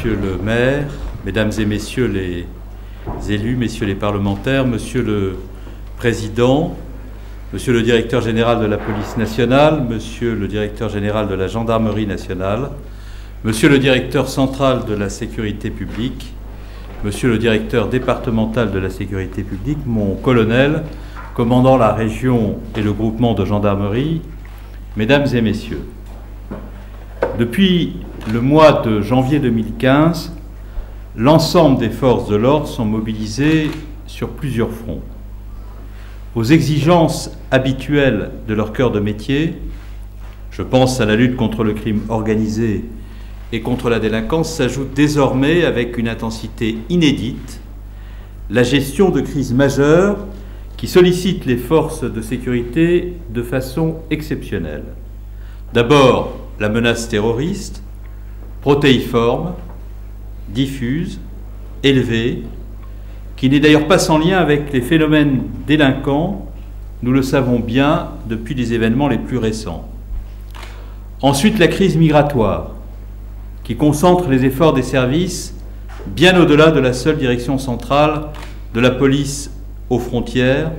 Monsieur le maire, Mesdames et Messieurs les élus, Messieurs les parlementaires, Monsieur le Président, Monsieur le Directeur général de la Police nationale, Monsieur le Directeur général de la Gendarmerie nationale, Monsieur le Directeur central de la Sécurité publique, Monsieur le Directeur départemental de la Sécurité publique, mon colonel, commandant la région et le groupement de gendarmerie, Mesdames et Messieurs, depuis le mois de janvier 2015, l'ensemble des forces de l'ordre sont mobilisées sur plusieurs fronts. Aux exigences habituelles de leur cœur de métier, je pense à la lutte contre le crime organisé et contre la délinquance, s'ajoute désormais avec une intensité inédite la gestion de crises majeures qui sollicitent les forces de sécurité de façon exceptionnelle. D'abord, la menace terroriste, protéiforme, diffuse, élevée, qui n'est d'ailleurs pas sans lien avec les phénomènes délinquants, nous le savons bien depuis les événements les plus récents. Ensuite, la crise migratoire, qui concentre les efforts des services bien au-delà de la seule direction centrale de la police aux frontières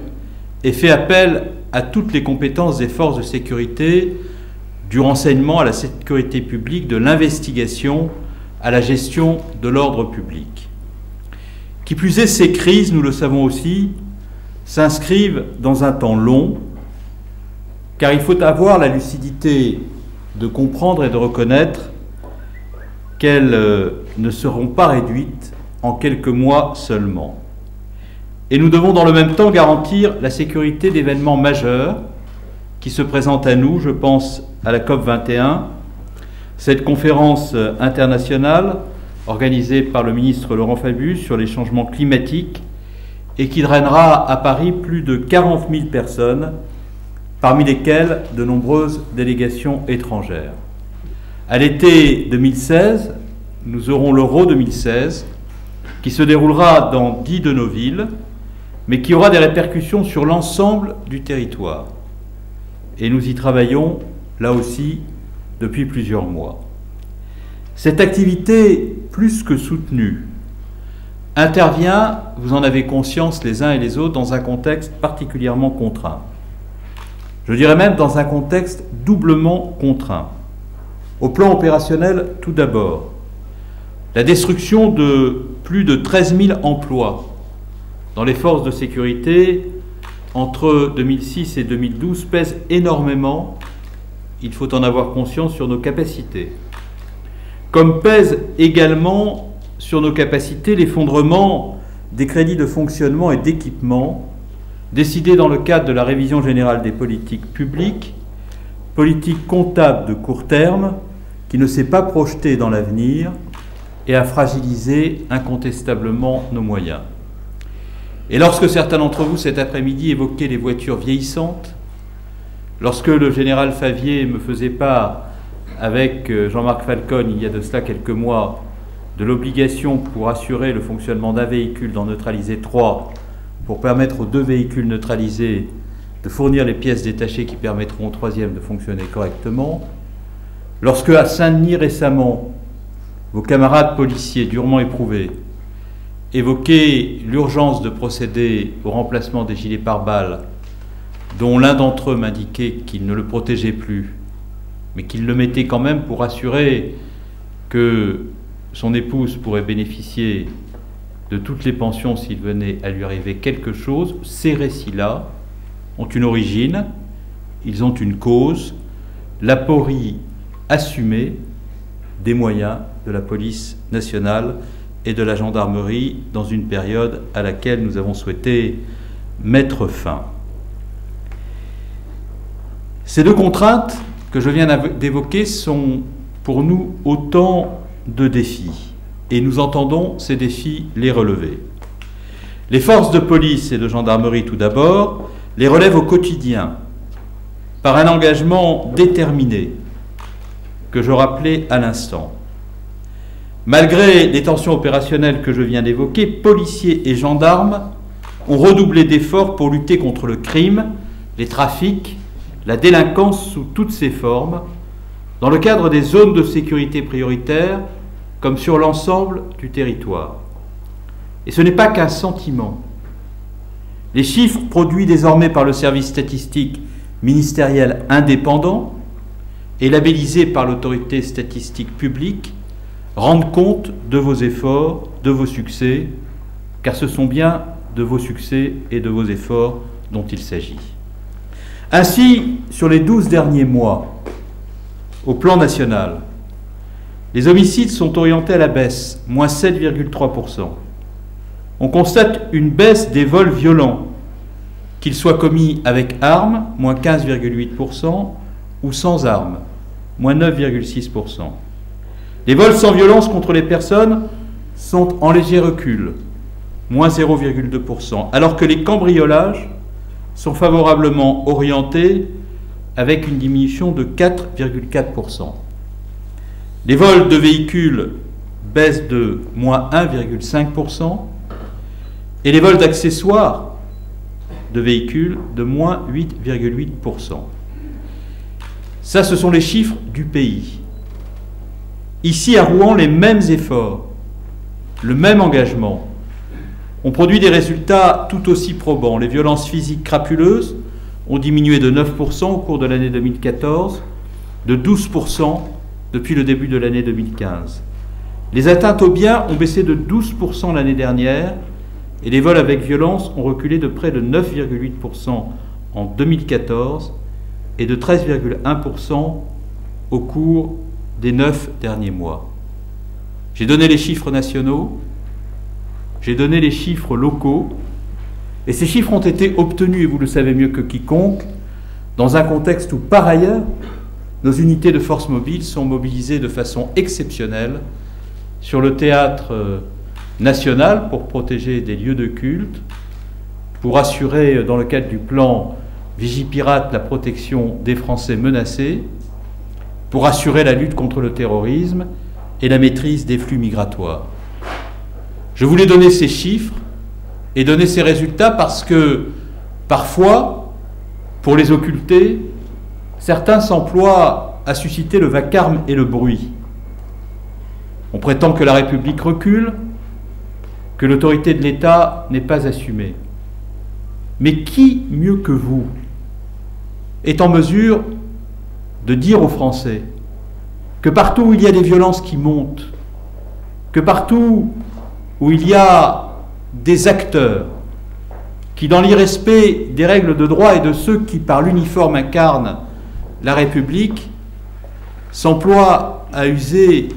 et fait appel à toutes les compétences des forces de sécurité, du renseignement à la sécurité publique, de l'investigation à la gestion de l'ordre public. Qui plus est, ces crises, nous le savons aussi, s'inscrivent dans un temps long, car il faut avoir la lucidité de comprendre et de reconnaître qu'elles ne seront pas réduites en quelques mois seulement. Et nous devons dans le même temps garantir la sécurité d'événements majeurs qui se présentent à nous. Je pense à la COP21, cette conférence internationale organisée par le ministre Laurent Fabius sur les changements climatiques et qui drainera à Paris plus de 40 000 personnes, parmi lesquelles de nombreuses délégations étrangères. À l'été 2016, nous aurons l'Euro 2016 qui se déroulera dans 10 de nos villes, mais qui aura des répercussions sur l'ensemble du territoire. Et nous y travaillons, là aussi, depuis plusieurs mois. Cette activité, plus que soutenue, intervient, vous en avez conscience les uns et les autres, dans un contexte particulièrement contraint. Je dirais même dans un contexte doublement contraint. Au plan opérationnel, tout d'abord, la destruction de plus de 13 000 emplois dans les forces de sécurité entre 2006 et 2012 pèse énormément, il faut en avoir conscience, sur nos capacités. Comme pèse également sur nos capacités l'effondrement des crédits de fonctionnement et d'équipement décidés dans le cadre de la révision générale des politiques publiques, politique comptable de court terme qui ne s'est pas projetée dans l'avenir et a fragilisé incontestablement nos moyens. Et lorsque certains d'entre vous cet après-midi évoquaient les voitures vieillissantes, lorsque le général Favier me faisait part avec Jean-Marc Falcon il y a de cela quelques mois de l'obligation pour assurer le fonctionnement d'un véhicule d'en neutraliser 3 pour permettre aux 2 véhicules neutralisés de fournir les pièces détachées qui permettront au 3e de fonctionner correctement, lorsque à Saint-Denis récemment, vos camarades policiers durement éprouvés évoquaient l'urgence de procéder au remplacement des gilets pare-balles, dont l'un d'entre eux m'indiquait qu'il ne le protégeait plus, mais qu'il le mettait quand même pour assurer que son épouse pourrait bénéficier de toutes les pensions s'il venait à lui arriver quelque chose. Ces récits-là ont une origine, ils ont une cause, l'aporie assumée des moyens de la police nationale et de la gendarmerie dans une période à laquelle nous avons souhaité mettre fin. Ces 2 contraintes que je viens d'évoquer sont pour nous autant de défis, et nous entendons ces défis les relever. Les forces de police et de gendarmerie, tout d'abord, les relèvent au quotidien par un engagement déterminé que je rappelais à l'instant. Malgré les tensions opérationnelles que je viens d'évoquer, policiers et gendarmes ont redoublé d'efforts pour lutter contre le crime, les trafics, la délinquance sous toutes ses formes, dans le cadre des zones de sécurité prioritaires comme sur l'ensemble du territoire. Et ce n'est pas qu'un sentiment. Les chiffres produits désormais par le service statistique ministériel indépendant et labellisés par l'autorité statistique publique rendent compte de vos efforts, de vos succès, car ce sont bien de vos succès et de vos efforts dont il s'agit. Ainsi, sur les 12 derniers mois, au plan national, les homicides sont orientés à la baisse, moins 7,3%. On constate une baisse des vols violents, qu'ils soient commis avec armes, moins 15,8%, ou sans armes, moins 9,6%. Les vols sans violence contre les personnes sont en léger recul, moins 0,2%, alors que les cambriolages sont favorablement orientés avec une diminution de 4,4%. Les vols de véhicules baissent de moins 1,5% et les vols d'accessoires de véhicules de moins 8,8%. Ça, ce sont les chiffres du pays. Ici, à Rouen, les mêmes efforts, le même engagement ont produit des résultats tout aussi probants. Les violences physiques crapuleuses ont diminué de 9% au cours de l'année 2014, de 12% depuis le début de l'année 2015. Les atteintes aux biens ont baissé de 12% l'année dernière et les vols avec violence ont reculé de près de 9,8% en 2014 et de 13,1% au cours des 9 derniers mois. J'ai donné les chiffres nationaux, j'ai donné les chiffres locaux, et ces chiffres ont été obtenus, et vous le savez mieux que quiconque, dans un contexte où, par ailleurs, nos unités de force mobile sont mobilisées de façon exceptionnelle sur le théâtre national pour protéger des lieux de culte, pour assurer, dans le cadre du plan Vigipirate, la protection des Français menacés, pour assurer la lutte contre le terrorisme et la maîtrise des flux migratoires. Je voulais donner ces chiffres et donner ces résultats parce que, parfois, pour les occulter, certains s'emploient à susciter le vacarme et le bruit. On prétend que la République recule, que l'autorité de l'État n'est pas assumée. Mais qui, mieux que vous, est en mesure de dire aux Français que partout où il y a des violences qui montent, que partout où il y a des acteurs qui, dans l'irrespect des règles de droit et de ceux qui, par l'uniforme, incarnent la République, s'emploient à user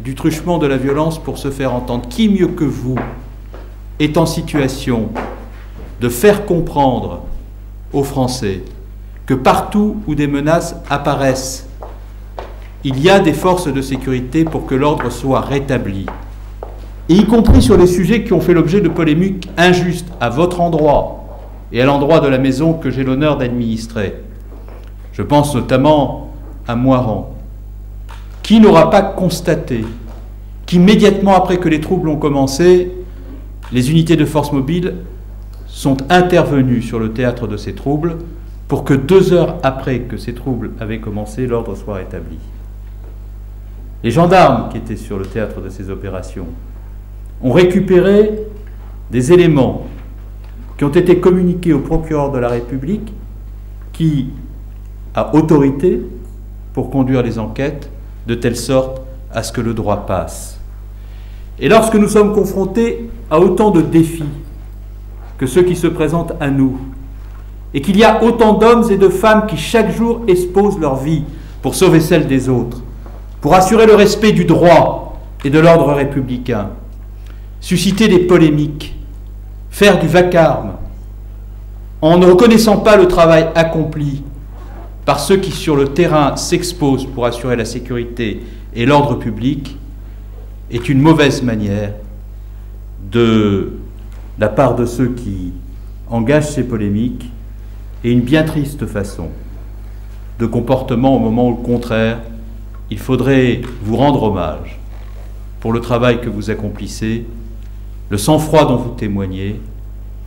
du truchement de la violence pour se faire entendre. Qui mieux que vous est en situation de faire comprendre aux Français que partout où des menaces apparaissent, il y a des forces de sécurité pour que l'ordre soit rétabli, et y compris sur les sujets qui ont fait l'objet de polémiques injustes à votre endroit et à l'endroit de la maison que j'ai l'honneur d'administrer. Je pense notamment à Moiran. Qui n'aura pas constaté qu'immédiatement après que les troubles ont commencé, les unités de force mobile sont intervenues sur le théâtre de ces troubles pour que 2 heures après que ces troubles avaient commencé, l'ordre soit rétabli. Les gendarmes qui étaient sur le théâtre de ces opérations ont récupéré des éléments qui ont été communiqués au procureur de la République qui a autorité pour conduire les enquêtes de telle sorte à ce que le droit passe. Et lorsque nous sommes confrontés à autant de défis que ceux qui se présentent à nous, et qu'il y a autant d'hommes et de femmes qui chaque jour exposent leur vie pour sauver celle des autres, pour assurer le respect du droit et de l'ordre républicain, susciter des polémiques, faire du vacarme, en ne reconnaissant pas le travail accompli par ceux qui sur le terrain s'exposent pour assurer la sécurité et l'ordre public, est une mauvaise manière de la part de ceux qui engagent ces polémiques et une bien triste façon de comportement au moment où, au contraire, il faudrait vous rendre hommage pour le travail que vous accomplissez, le sang-froid dont vous témoignez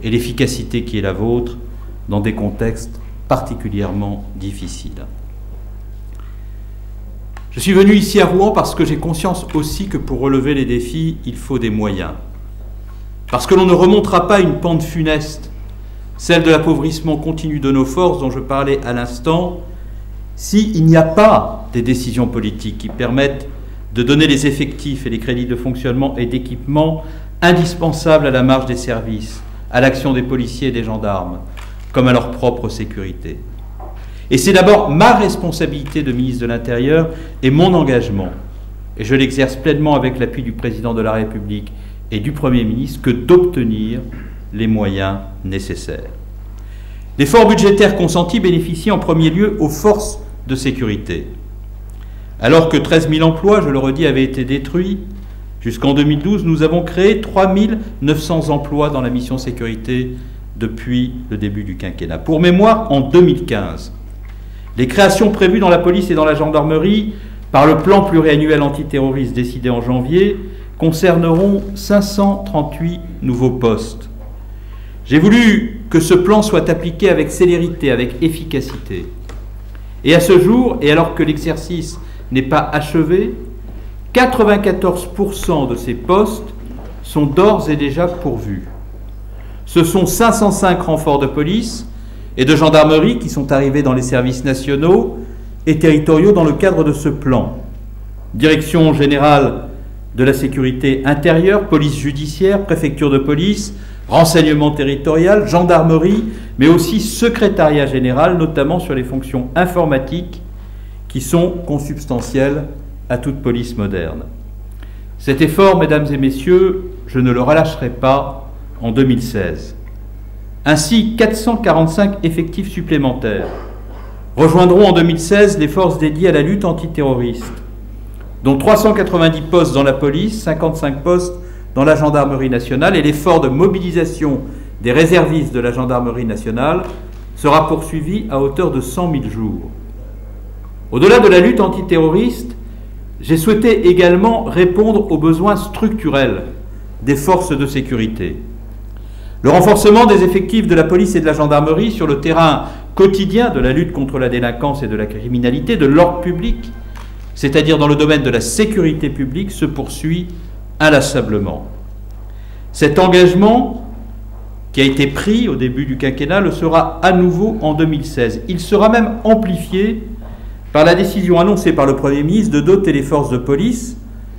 et l'efficacité qui est la vôtre dans des contextes particulièrement difficiles. Je suis venu ici à Rouen parce que j'ai conscience aussi que pour relever les défis, il faut des moyens. Parce que l'on ne remontera pas une pente funeste, celle de l'appauvrissement continu de nos forces dont je parlais à l'instant, s'il n'y a pas des décisions politiques qui permettent de donner les effectifs et les crédits de fonctionnement et d'équipement indispensables à la marche des services, à l'action des policiers et des gendarmes, comme à leur propre sécurité. Et c'est d'abord ma responsabilité de ministre de l'Intérieur et mon engagement, et je l'exerce pleinement avec l'appui du Président de la République et du Premier ministre, que d'obtenir les moyens nécessaires. L'effort budgétaire consenti bénéficie en premier lieu aux forces de sécurité. Alors que 13 000 emplois, je le redis, avaient été détruits, jusqu'en 2012, nous avons créé 3 900 emplois dans la mission sécurité depuis le début du quinquennat. Pour mémoire, en 2015, les créations prévues dans la police et dans la gendarmerie par le plan pluriannuel antiterroriste décidé en janvier concerneront 538 nouveaux postes. J'ai voulu que ce plan soit appliqué avec célérité, avec efficacité. Et à ce jour, et alors que l'exercice n'est pas achevé, 94% de ces postes sont d'ores et déjà pourvus. Ce sont 505 renforts de police et de gendarmerie qui sont arrivés dans les services nationaux et territoriaux dans le cadre de ce plan. Direction générale de la sécurité intérieure, police judiciaire, préfecture de police, renseignement territorial, gendarmerie, mais aussi secrétariat général, notamment sur les fonctions informatiques qui sont consubstantielles à toute police moderne. Cet effort, mesdames et messieurs, je ne le relâcherai pas en 2016. Ainsi, 445 effectifs supplémentaires rejoindront en 2016 les forces dédiées à la lutte antiterroriste, dont 390 postes dans la police, 55 postes dans la gendarmerie nationale, et l'effort de mobilisation des réservistes de la gendarmerie nationale sera poursuivi à hauteur de 100 000 jours. Au-delà de la lutte antiterroriste, j'ai souhaité également répondre aux besoins structurels des forces de sécurité. Le renforcement des effectifs de la police et de la gendarmerie sur le terrain quotidien de la lutte contre la délinquance et de la criminalité, de l'ordre public, c'est-à-dire dans le domaine de la sécurité publique, se poursuit inlassablement. Cet engagement qui a été pris au début du quinquennat le sera à nouveau en 2016. Il sera même amplifié par la décision annoncée par le Premier ministre de doter les forces de police,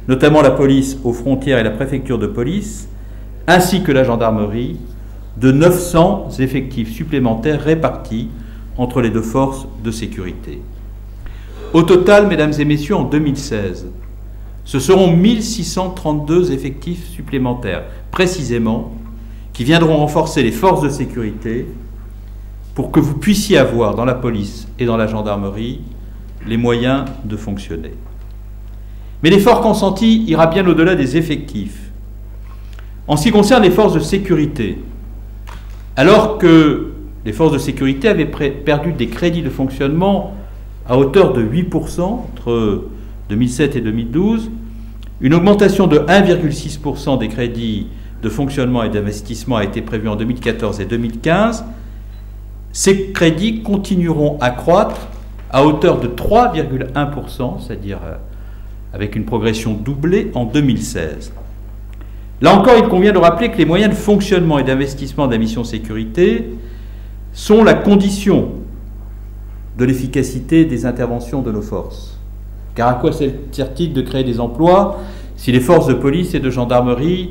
notamment la police aux frontières et la préfecture de police, ainsi que la gendarmerie, de 900 effectifs supplémentaires répartis entre les deux forces de sécurité. Au total, mesdames et messieurs, en 2016, ce seront 1632 effectifs supplémentaires, précisément, qui viendront renforcer les forces de sécurité pour que vous puissiez avoir dans la police et dans la gendarmerie les moyens de fonctionner. Mais l'effort consenti ira bien au-delà des effectifs. En ce qui concerne les forces de sécurité, alors que les forces de sécurité avaient perdu des crédits de fonctionnement à hauteur de 8% entre 2007 et 2012, une augmentation de 1,6% des crédits de fonctionnement et d'investissement a été prévue en 2014 et 2015. Ces crédits continueront à croître à hauteur de 3,1%, c'est-à-dire avec une progression doublée en 2016. Là encore, il convient de rappeler que les moyens de fonctionnement et d'investissement de la mission sécurité sont la condition de l'efficacité des interventions de nos forces. Car à quoi sert-il de créer des emplois si les forces de police et de gendarmerie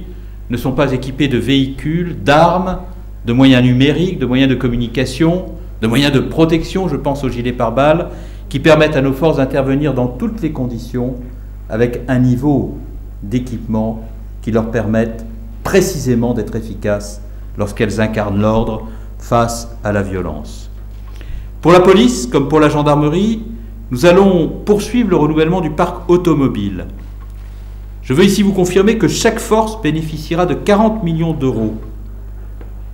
ne sont pas équipées de véhicules, d'armes, de moyens numériques, de moyens de communication, de moyens de protection, je pense aux gilets pare-balles, qui permettent à nos forces d'intervenir dans toutes les conditions avec un niveau d'équipement qui leur permettent précisément d'être efficaces lorsqu'elles incarnent l'ordre face à la violence. Pour la police, comme pour la gendarmerie, nous allons poursuivre le renouvellement du parc automobile. Je veux ici vous confirmer que chaque force bénéficiera de 40 millions d'euros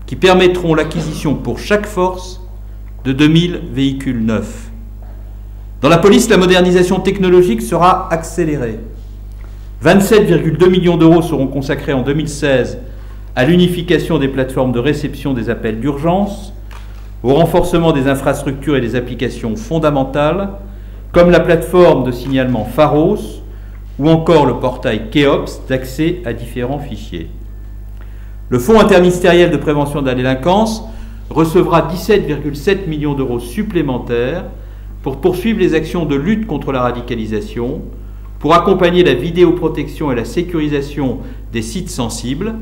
qui permettront l'acquisition pour chaque force de 2000 véhicules neufs. Dans la police, la modernisation technologique sera accélérée. 27,2 millions d'euros seront consacrés en 2016 à l'unification des plateformes de réception des appels d'urgence, au renforcement des infrastructures et des applications fondamentales, comme la plateforme de signalement Pharos ou encore le portail Keops d'accès à différents fichiers. Le Fonds interministériel de prévention de la délinquance recevra 17,7 millions d'euros supplémentaires pour poursuivre les actions de lutte contre la radicalisation, pour accompagner la vidéoprotection et la sécurisation des sites sensibles,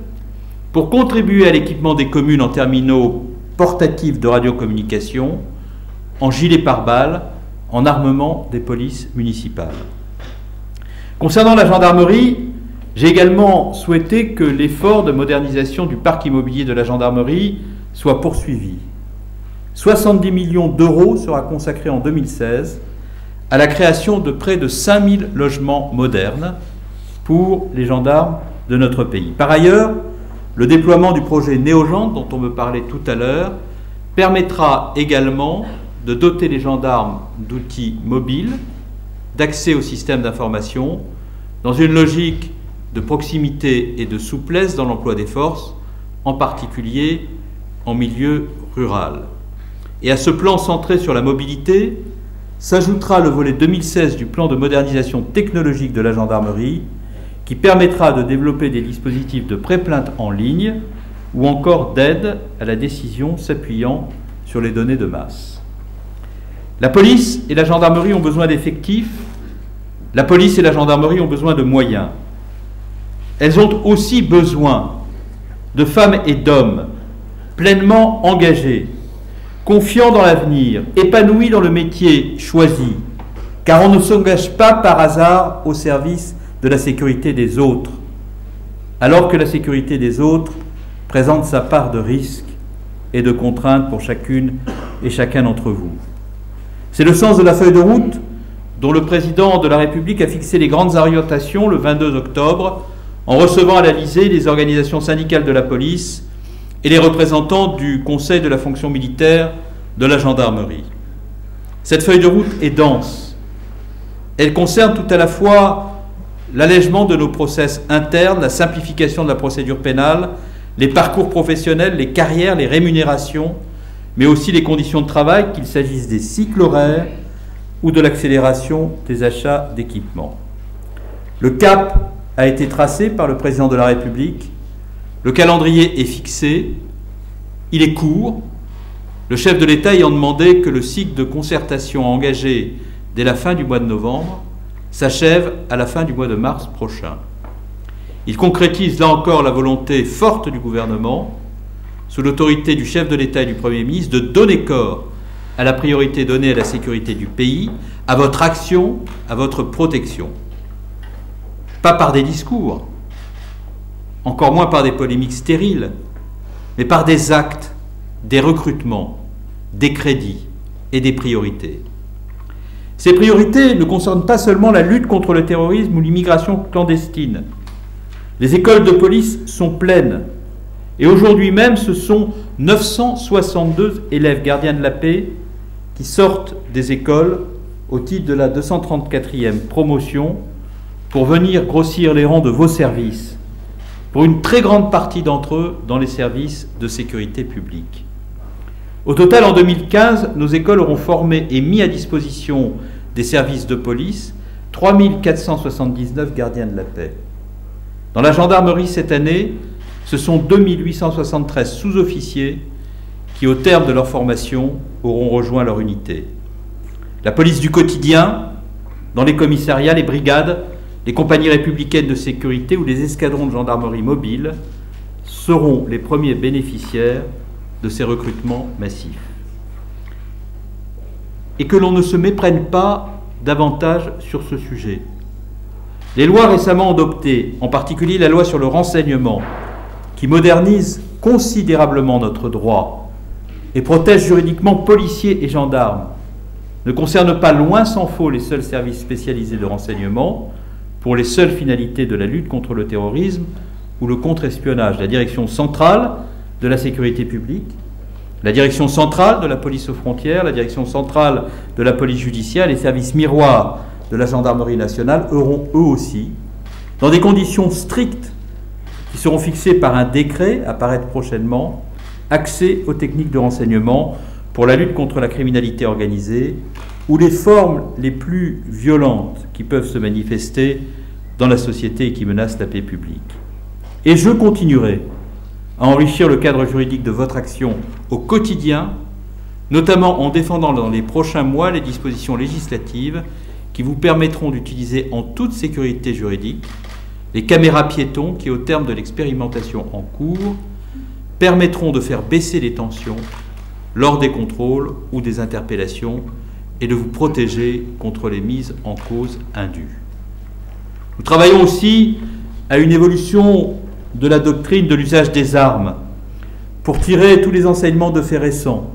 pour contribuer à l'équipement des communes en terminaux portatifs de radiocommunication, en gilets pare-balles, en armement des polices municipales. Concernant la gendarmerie, j'ai également souhaité que l'effort de modernisation du parc immobilier de la gendarmerie soit poursuivi. 70 millions d'euros sera consacré en 2016 à la création de près de 5000 logements modernes pour les gendarmes de notre pays. Par ailleurs, le déploiement du projet Néogent, dont on me parlait tout à l'heure, permettra également de doter les gendarmes d'outils mobiles, d'accès au système d'information, dans une logique de proximité et de souplesse dans l'emploi des forces, en particulier en milieu rural. Et à ce plan centré sur la mobilité, s'ajoutera le volet 2016 du plan de modernisation technologique de la gendarmerie, qui permettra de développer des dispositifs de pré-plainte en ligne ou encore d'aide à la décision s'appuyant sur les données de masse. La police et la gendarmerie ont besoin d'effectifs, la police et la gendarmerie ont besoin de moyens. Elles ont aussi besoin de femmes et d'hommes pleinement engagés, confiants dans l'avenir, épanouis dans le métier choisi, car on ne s'engage pas par hasard au service de la sécurité des autres, alors que la sécurité des autres présente sa part de risques et de contraintes pour chacune et chacun d'entre vous. C'est le sens de la feuille de route dont le président de la République a fixé les grandes orientations le 22 octobre en recevant à l'Élysée les organisations syndicales de la police et les représentants du Conseil de la fonction militaire de la gendarmerie. Cette feuille de route est dense. Elle concerne tout à la fois l'allègement de nos process internes, la simplification de la procédure pénale, les parcours professionnels, les carrières, les rémunérations, mais aussi les conditions de travail, qu'il s'agisse des cycles horaires ou de l'accélération des achats d'équipements. Le cap a été tracé par le président de la République, le calendrier est fixé, il est court, le chef de l'État ayant demandé que le cycle de concertation engagé dès la fin du mois de novembre s'achève à la fin du mois de mars prochain. Il concrétise là encore la volonté forte du gouvernement, sous l'autorité du chef de l'État et du Premier ministre, de donner corps à la priorité donnée à la sécurité du pays, à votre action, à votre protection. Pas par des discours, encore moins par des polémiques stériles, mais par des actes, des recrutements, des crédits et des priorités. Ces priorités ne concernent pas seulement la lutte contre le terrorisme ou l'immigration clandestine. Les écoles de police sont pleines. Et aujourd'hui même, ce sont 962 élèves gardiens de la paix qui sortent des écoles au titre de la 234e promotion pour venir grossir les rangs de vos services, pour une très grande partie d'entre eux dans les services de sécurité publique. Au total, en 2015, nos écoles auront formé et mis à disposition des services de police 3 479 gardiens de la paix. Dans la gendarmerie cette année, ce sont 2 873 sous-officiers qui, au terme de leur formation, auront rejoint leur unité. La police du quotidien, dans les commissariats, les brigades, les compagnies républicaines de sécurité ou les escadrons de gendarmerie mobile seront les premiers bénéficiaires de ces recrutements massifs. Et que l'on ne se méprenne pas davantage sur ce sujet. Les lois récemment adoptées, en particulier la loi sur le renseignement, qui modernise considérablement notre droit et protège juridiquement policiers et gendarmes, ne concernent pas loin s'en faut les seuls services spécialisés de renseignement pour les seules finalités de la lutte contre le terrorisme ou le contre-espionnage. La direction centrale de la sécurité publique, la direction centrale de la police aux frontières, la direction centrale de la police judiciaire, les services miroirs de la gendarmerie nationale auront eux aussi, dans des conditions strictes qui seront fixées par un décret à paraître prochainement, accès aux techniques de renseignement pour la lutte contre la criminalité organisée ou les formes les plus violentes qui peuvent se manifester dans la société et qui menacent la paix publique. Et je continuerai à enrichir le cadre juridique de votre action au quotidien, notamment en défendant dans les prochains mois les dispositions législatives qui vous permettront d'utiliser en toute sécurité juridique les caméras piétons qui, au terme de l'expérimentation en cours, permettront de faire baisser les tensions lors des contrôles ou des interpellations et de vous protéger contre les mises en cause indues. Nous travaillons aussi à une évolution de la doctrine de l'usage des armes pour tirer tous les enseignements de faits récents,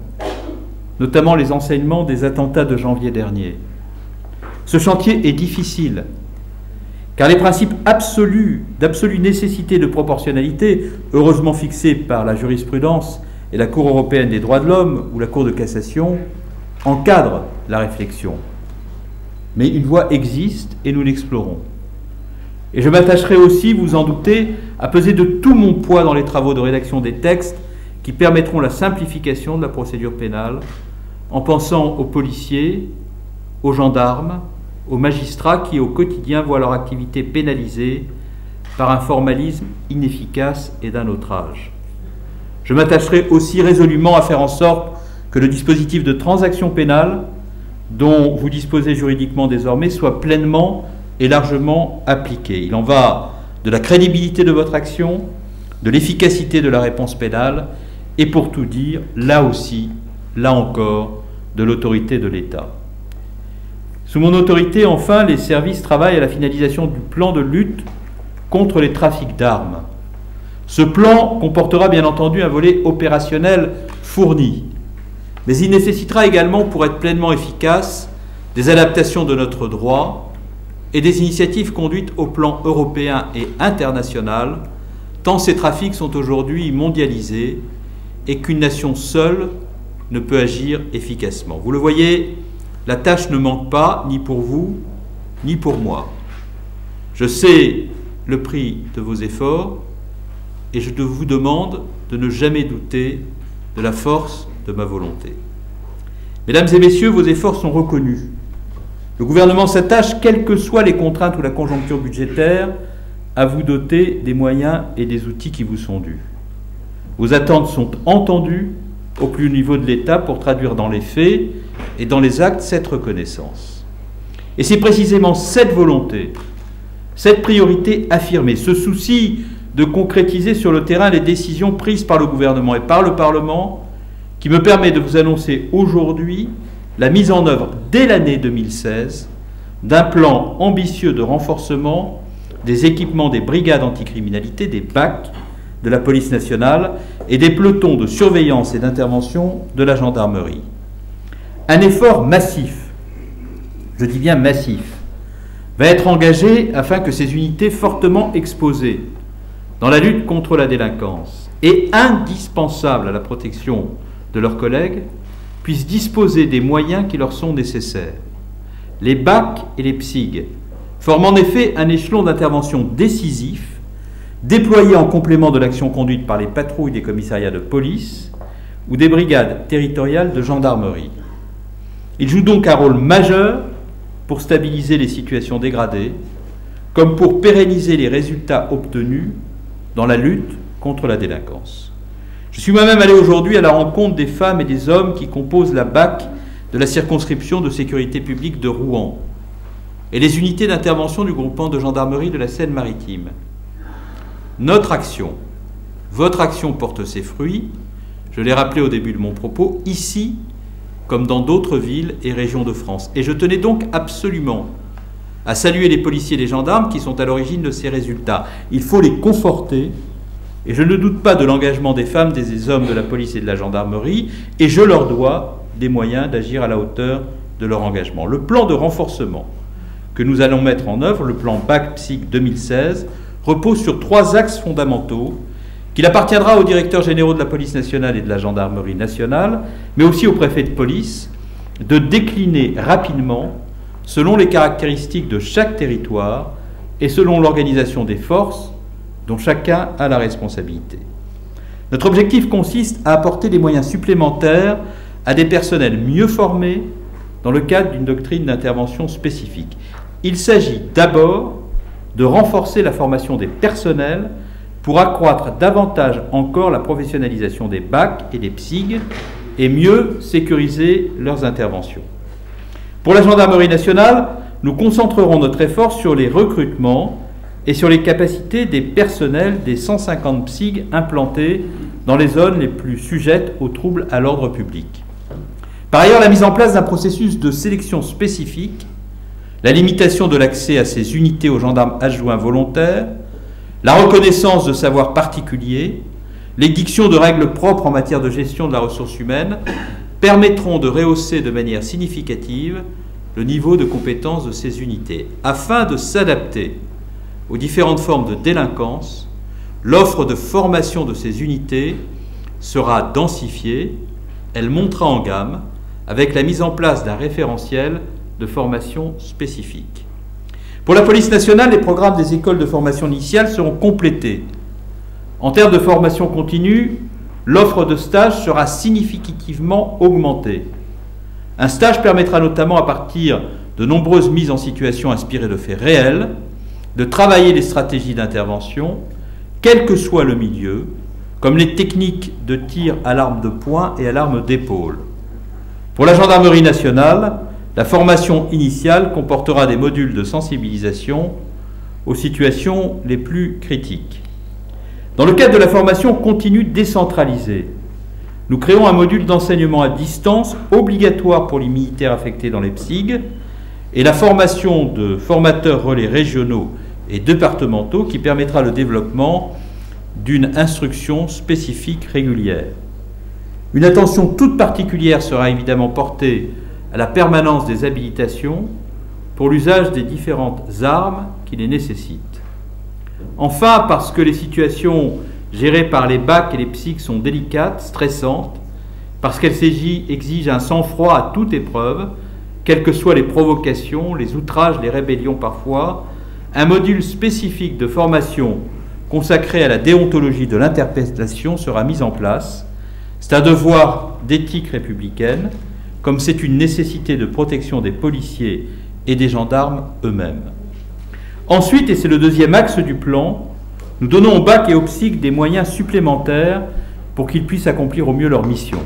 notamment les enseignements des attentats de janvier dernier. Ce chantier est difficile, car les principes d'absolue nécessité de proportionnalité, heureusement fixés par la jurisprudence et la Cour européenne des droits de l'homme ou la Cour de cassation, encadrent la réflexion. Mais une voie existe et nous l'explorons. Et je m'attacherai aussi, vous en doutez, à peser de tout mon poids dans les travaux de rédaction des textes qui permettront la simplification de la procédure pénale, en pensant aux policiers, aux gendarmes, aux magistrats qui au quotidien voient leur activité pénalisée par un formalisme inefficace et d'un autre âge. Je m'attacherai aussi résolument à faire en sorte que le dispositif de transaction pénale dont vous disposez juridiquement désormais soit pleinement et largement appliqué. Il en va de la crédibilité de votre action, de l'efficacité de la réponse pénale et, pour tout dire, là aussi, là encore, de l'autorité de l'État. Sous mon autorité, enfin, les services travaillent à la finalisation du plan de lutte contre les trafics d'armes. Ce plan comportera bien entendu un volet opérationnel fourni, mais il nécessitera également, pour être pleinement efficace, des adaptations de notre droit et des initiatives conduites au plan européen et international, tant ces trafics sont aujourd'hui mondialisés et qu'une nation seule ne peut agir efficacement. Vous le voyez, la tâche ne manque pas, ni pour vous, ni pour moi. Je sais le prix de vos efforts et je vous demande de ne jamais douter de la force de ma volonté. Mesdames et messieurs, vos efforts sont reconnus. Le gouvernement s'attache, quelles que soient les contraintes ou la conjoncture budgétaire, à vous doter des moyens et des outils qui vous sont dus. Vos attentes sont entendues au plus haut niveau de l'État pour traduire dans les faits et dans les actes cette reconnaissance. Et c'est précisément cette volonté, cette priorité affirmée, ce souci de concrétiser sur le terrain les décisions prises par le gouvernement et par le Parlement qui me permet de vous annoncer aujourd'hui la mise en œuvre dès l'année 2016 d'un plan ambitieux de renforcement des équipements des brigades anticriminalité, des BAC, de la police nationale et des pelotons de surveillance et d'intervention de la gendarmerie. Un effort massif, je dis bien massif, va être engagé afin que ces unités fortement exposées dans la lutte contre la délinquance et indispensables à la protection de leurs collègues puissent disposer des moyens qui leur sont nécessaires. Les BAC et les PSIG forment en effet un échelon d'intervention décisif, déployé en complément de l'action conduite par les patrouilles des commissariats de police ou des brigades territoriales de gendarmerie. Ils jouent donc un rôle majeur pour stabiliser les situations dégradées, comme pour pérenniser les résultats obtenus dans la lutte contre la délinquance. Je suis moi-même allé aujourd'hui à la rencontre des femmes et des hommes qui composent la BAC de la circonscription de sécurité publique de Rouen et les unités d'intervention du groupement de gendarmerie de la Seine-Maritime. Notre action, votre action porte ses fruits, je l'ai rappelé au début de mon propos, ici comme dans d'autres villes et régions de France. Et je tenais donc absolument à saluer les policiers et les gendarmes qui sont à l'origine de ces résultats. Il faut les conforter, et je ne doute pas de l'engagement des femmes, des hommes de la police et de la gendarmerie, et je leur dois des moyens d'agir à la hauteur de leur engagement. Le plan de renforcement que nous allons mettre en œuvre, le plan BAC-PSIC 2016, repose sur 3 axes fondamentaux qu'il appartiendra aux directeurs généraux de la police nationale et de la gendarmerie nationale, mais aussi aux préfets de police, de décliner rapidement selon les caractéristiques de chaque territoire et selon l'organisation des forces dont chacun a la responsabilité. Notre objectif consiste à apporter des moyens supplémentaires à des personnels mieux formés, dans le cadre d'une doctrine d'intervention spécifique. Il s'agit d'abord de renforcer la formation des personnels pour accroître davantage encore la professionnalisation des BAC et des PSIG et mieux sécuriser leurs interventions. Pour la gendarmerie nationale, nous concentrerons notre effort sur les recrutements et sur les capacités des personnels des 150 PSIG implantés dans les zones les plus sujettes aux troubles à l'ordre public. Par ailleurs, la mise en place d'un processus de sélection spécifique, la limitation de l'accès à ces unités aux gendarmes adjoints volontaires, la reconnaissance de savoirs particuliers, l'édiction de règles propres en matière de gestion de la ressource humaine permettront de rehausser de manière significative le niveau de compétence de ces unités. Afin de s'adapter aux différentes formes de délinquance, l'offre de formation de ces unités sera densifiée, elle montera en gamme avec la mise en place d'un référentiel de formation spécifique. Pour la police nationale, les programmes des écoles de formation initiale seront complétés. En termes de formation continue, l'offre de stage sera significativement augmentée. Un stage permettra notamment, à partir de nombreuses mises en situation inspirées de faits réels, de travailler les stratégies d'intervention, quel que soit le milieu, comme les techniques de tir à l'arme de poing et à l'arme d'épaule. Pour la gendarmerie nationale, la formation initiale comportera des modules de sensibilisation aux situations les plus critiques. Dans le cadre de la formation continue décentralisée, nous créons un module d'enseignement à distance obligatoire pour les militaires affectés dans les PSIG et la formation de formateurs relais régionaux et départementaux qui permettra le développement d'une instruction spécifique régulière. Une attention toute particulière sera évidemment portée à la permanence des habilitations pour l'usage des différentes armes qui les nécessitent. Enfin, parce que les situations gérées par les BAC et les PSIG sont délicates, stressantes, parce qu'elles exigent un sang-froid à toute épreuve, quelles que soient les provocations, les outrages, les rébellions parfois, un module spécifique de formation consacré à la déontologie de l'interpellation sera mis en place. C'est un devoir d'éthique républicaine, comme c'est une nécessité de protection des policiers et des gendarmes eux-mêmes. Ensuite, et c'est le deuxième axe du plan, nous donnons aux BAC et aux PSIG des moyens supplémentaires pour qu'ils puissent accomplir au mieux leur mission.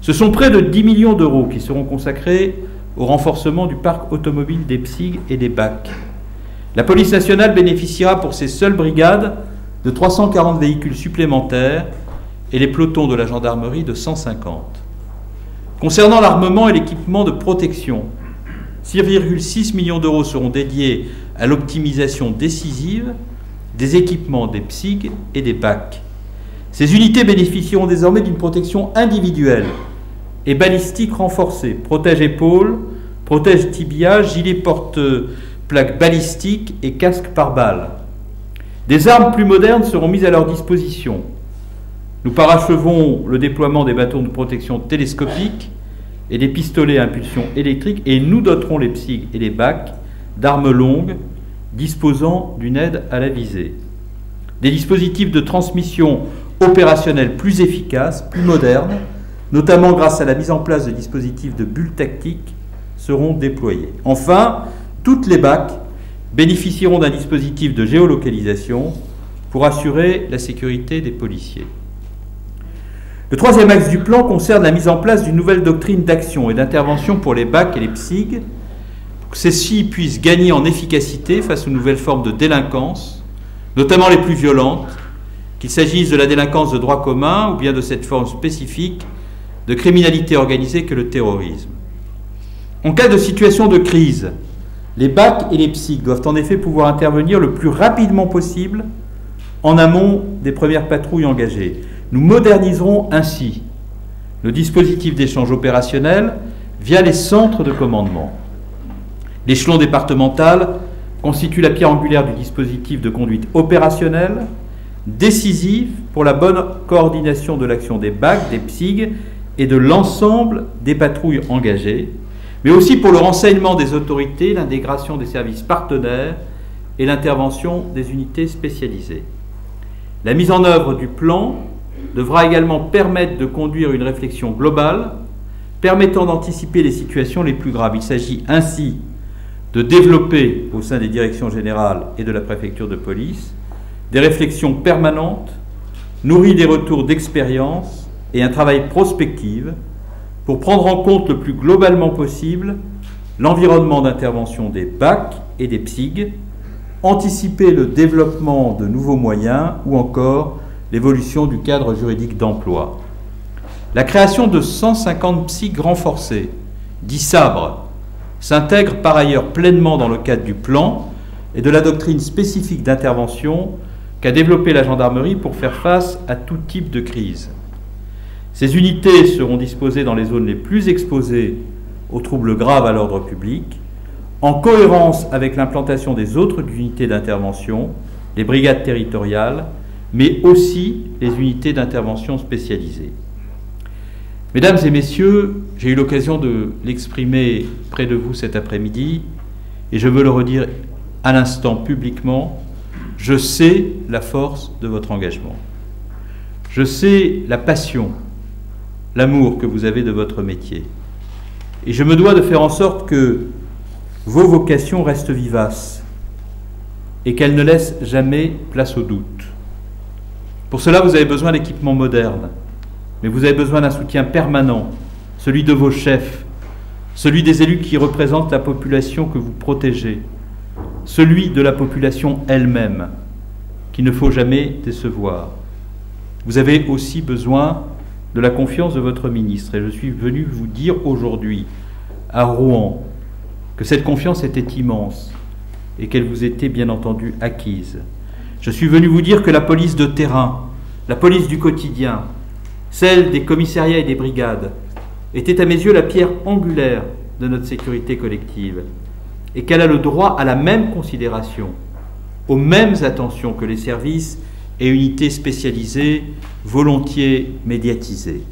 Ce sont près de 10 millions d'euros qui seront consacrés au renforcement du parc automobile des PSIG et des BAC. La police nationale bénéficiera pour ses seules brigades de 340 véhicules supplémentaires et les pelotons de la gendarmerie de 150. Concernant l'armement et l'équipement de protection, 6,6 millions d'euros seront dédiés à l'optimisation décisive des équipements des PSIG et des BAC. Ces unités bénéficieront désormais d'une protection individuelle et balistique renforcée, protège-épaules, protège-tibia, gilet porte-plaque balistique et casque pare-balles. Des armes plus modernes seront mises à leur disposition. Nous parachevons le déploiement des bâtons de protection télescopiques et des pistolets à impulsion électrique et nous doterons les PSIG et les BAC d'armes longues disposant d'une aide à la visée. Des dispositifs de transmission opérationnelle plus efficaces, plus modernes, notamment grâce à la mise en place de dispositifs de bulles tactiques, seront déployés. Enfin, toutes les BAC bénéficieront d'un dispositif de géolocalisation pour assurer la sécurité des policiers. Le troisième axe du plan concerne la mise en place d'une nouvelle doctrine d'action et d'intervention pour les BAC et les PSIG, pour que ceux-ci puissent gagner en efficacité face aux nouvelles formes de délinquance, notamment les plus violentes, qu'il s'agisse de la délinquance de droit commun ou bien de cette forme spécifique de criminalité organisée que le terrorisme. En cas de situation de crise, les BAC et les PSIG doivent en effet pouvoir intervenir le plus rapidement possible en amont des premières patrouilles engagées. Nous moderniserons ainsi le dispositif d'échange opérationnel via les centres de commandement. L'échelon départemental constitue la pierre angulaire du dispositif de conduite opérationnelle, décisif pour la bonne coordination de l'action des BAC, des PSIG et de l'ensemble des patrouilles engagées, mais aussi pour le renseignement des autorités, l'intégration des services partenaires et l'intervention des unités spécialisées. La mise en œuvre du plan devra également permettre de conduire une réflexion globale permettant d'anticiper les situations les plus graves. Il s'agit ainsi de développer au sein des directions générales et de la préfecture de police des réflexions permanentes, nourries des retours d'expérience et un travail prospectif pour prendre en compte le plus globalement possible l'environnement d'intervention des BAC et des PSIG, anticiper le développement de nouveaux moyens ou encore l'évolution du cadre juridique d'emploi. La création de 150 PSIG renforcés, dits sabres, s'intègre par ailleurs pleinement dans le cadre du plan et de la doctrine spécifique d'intervention qu'a développée la gendarmerie pour faire face à tout type de crise. Ces unités seront disposées dans les zones les plus exposées aux troubles graves à l'ordre public, en cohérence avec l'implantation des autres unités d'intervention, les brigades territoriales, mais aussi les unités d'intervention spécialisées. Mesdames et messieurs, j'ai eu l'occasion de l'exprimer près de vous cet après-midi, et je veux le redire à l'instant publiquement, je sais la force de votre engagement. Je sais la passion, l'amour que vous avez de votre métier. Et je me dois de faire en sorte que vos vocations restent vivaces et qu'elles ne laissent jamais place au doute. Pour cela, vous avez besoin d'équipements modernes, mais vous avez besoin d'un soutien permanent, celui de vos chefs, celui des élus qui représentent la population que vous protégez, celui de la population elle-même, qu'il ne faut jamais décevoir. Vous avez aussi besoin de la confiance de votre ministre, et je suis venu vous dire aujourd'hui, à Rouen, que cette confiance était immense et qu'elle vous était bien entendu acquise. Je suis venu vous dire que la police de terrain, la police du quotidien, celle des commissariats et des brigades, était à mes yeux la pierre angulaire de notre sécurité collective et qu'elle a le droit à la même considération, aux mêmes attentions que les services et unités spécialisées volontiers médiatisées.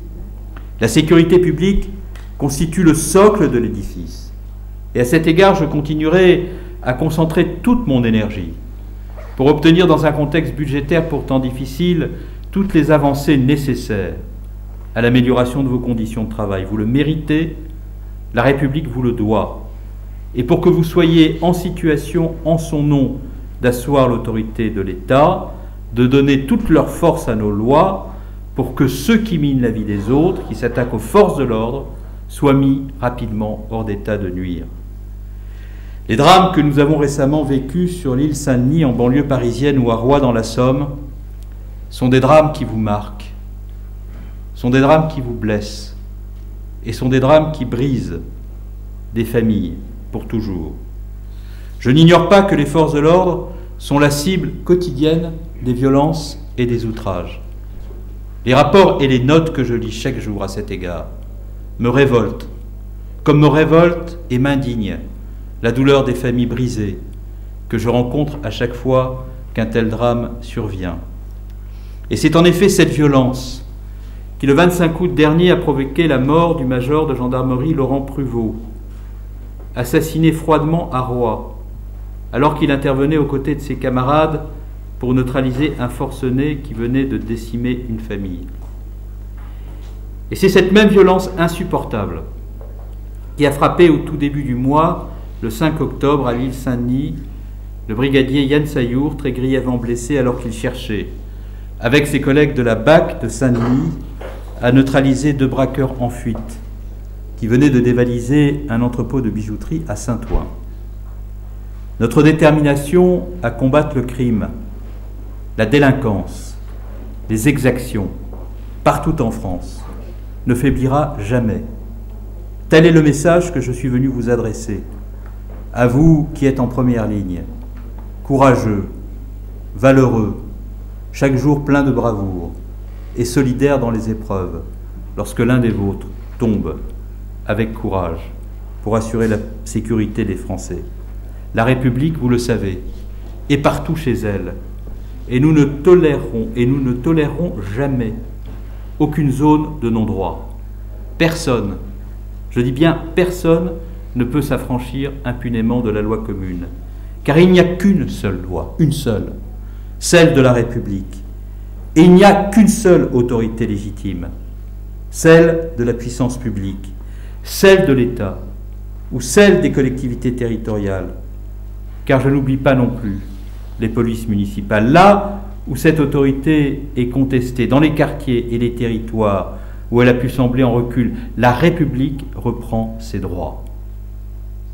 La sécurité publique constitue le socle de l'édifice. Et à cet égard, je continuerai à concentrer toute mon énergie pour obtenir, dans un contexte budgétaire pourtant difficile, toutes les avancées nécessaires à l'amélioration de vos conditions de travail. Vous le méritez, la République vous le doit. Et pour que vous soyez en situation, en son nom, d'asseoir l'autorité de l'État, de donner toute leur force à nos lois, pour que ceux qui minent la vie des autres, qui s'attaquent aux forces de l'ordre, soient mis rapidement hors d'état de nuire. Les drames que nous avons récemment vécus sur l'île Saint-Denis, en banlieue parisienne ou à Roye dans la Somme, sont des drames qui vous marquent, sont des drames qui vous blessent, et sont des drames qui brisent des familles pour toujours. Je n'ignore pas que les forces de l'ordre sont la cible quotidienne des violences et des outrages. Les rapports et les notes que je lis chaque jour à cet égard me révoltent, comme me révolte et m'indigne la douleur des familles brisées que je rencontre à chaque fois qu'un tel drame survient. Et c'est en effet cette violence qui, le 25 août dernier, a provoqué la mort du major de gendarmerie Laurent Pruvot, assassiné froidement à Roye, alors qu'il intervenait aux côtés de ses camarades pour neutraliser un forcené qui venait de décimer une famille. Et c'est cette même violence insupportable qui a frappé au tout début du mois, le 5 octobre, à l'île Saint-Denis, le brigadier Yann Sayour, très grièvement blessé alors qu'il cherchait, avec ses collègues de la BAC de Saint-Denis, à neutraliser 2 braqueurs en fuite qui venaient de dévaliser un entrepôt de bijouterie à Saint-Ouen. Notre détermination à combattre le crime, la délinquance, les exactions, partout en France, ne faiblira jamais. Tel est le message que je suis venu vous adresser, à vous qui êtes en première ligne, courageux, valeureux, chaque jour plein de bravoure et solidaire dans les épreuves, lorsque l'un des vôtres tombe avec courage pour assurer la sécurité des Français. La République, vous le savez, est partout chez elle, et nous ne tolérerons jamais aucune zone de non-droit. Personne, je dis bien personne, ne peut s'affranchir impunément de la loi commune, car il n'y a qu'une seule loi, une seule, celle de la République, et il n'y a qu'une seule autorité légitime, celle de la puissance publique, celle de l'État ou celle des collectivités territoriales, car je n'oublie pas non plus les polices municipales. Là où cette autorité est contestée, dans les quartiers et les territoires où elle a pu sembler en recul, la République reprend ses droits.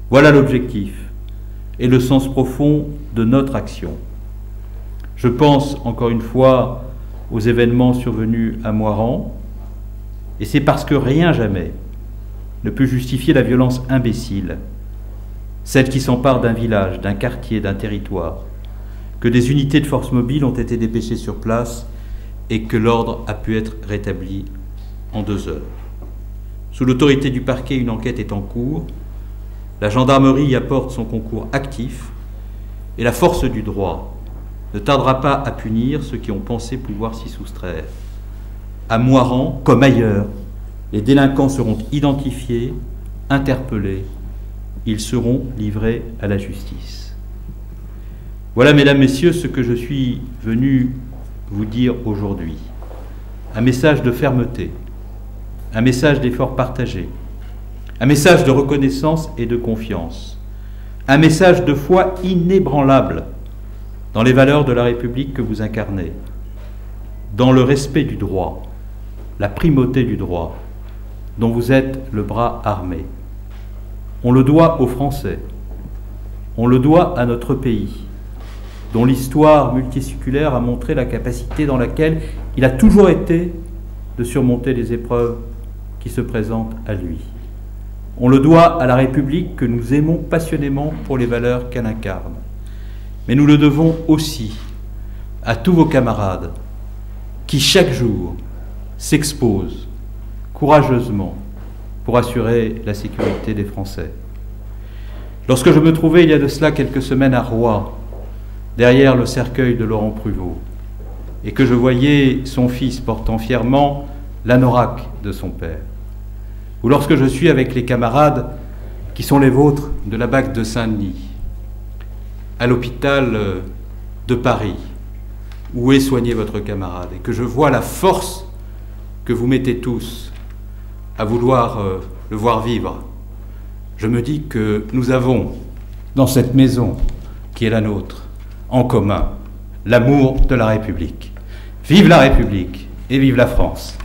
Voilà l'objectif et le sens profond de notre action. Je pense encore une fois aux événements survenus à Moirans, et c'est parce que rien jamais ne peut justifier la violence imbécile, celle qui s'empare d'un village, d'un quartier, d'un territoire, que des unités de force mobile ont été dépêchées sur place et que l'ordre a pu être rétabli en 2 heures. Sous l'autorité du parquet, une enquête est en cours. La gendarmerie y apporte son concours actif et la force du droit ne tardera pas à punir ceux qui ont pensé pouvoir s'y soustraire. À Moirans, comme ailleurs, les délinquants seront identifiés, interpellés, ils seront livrés à la justice. Voilà, mesdames, messieurs, ce que je suis venu vous dire aujourd'hui. Un message de fermeté, un message d'effort partagé, un message de reconnaissance et de confiance, un message de foi inébranlable dans les valeurs de la République que vous incarnez, dans le respect du droit, la primauté du droit, dont vous êtes le bras armé. On le doit aux Français, on le doit à notre pays, dont l'histoire multiséculaire a montré la capacité dans laquelle il a toujours été de surmonter les épreuves qui se présentent à lui. On le doit à la République que nous aimons passionnément pour les valeurs qu'elle incarne. Mais nous le devons aussi à tous vos camarades qui, chaque jour, s'exposent courageusement pour assurer la sécurité des Français. Lorsque je me trouvais il y a de cela quelques semaines à Roye, derrière le cercueil de Laurent Pruvot, et que je voyais son fils portant fièrement l'anorak de son père, ou lorsque je suis avec les camarades qui sont les vôtres de la BAC de Saint-Denis, à l'hôpital de Paris, où est soigné votre camarade, et que je vois la force que vous mettez tous à vouloir le voir vivre, je me dis que nous avons, dans cette maison qui est la nôtre, en commun, l'amour de la République. Vive la République et vive la France!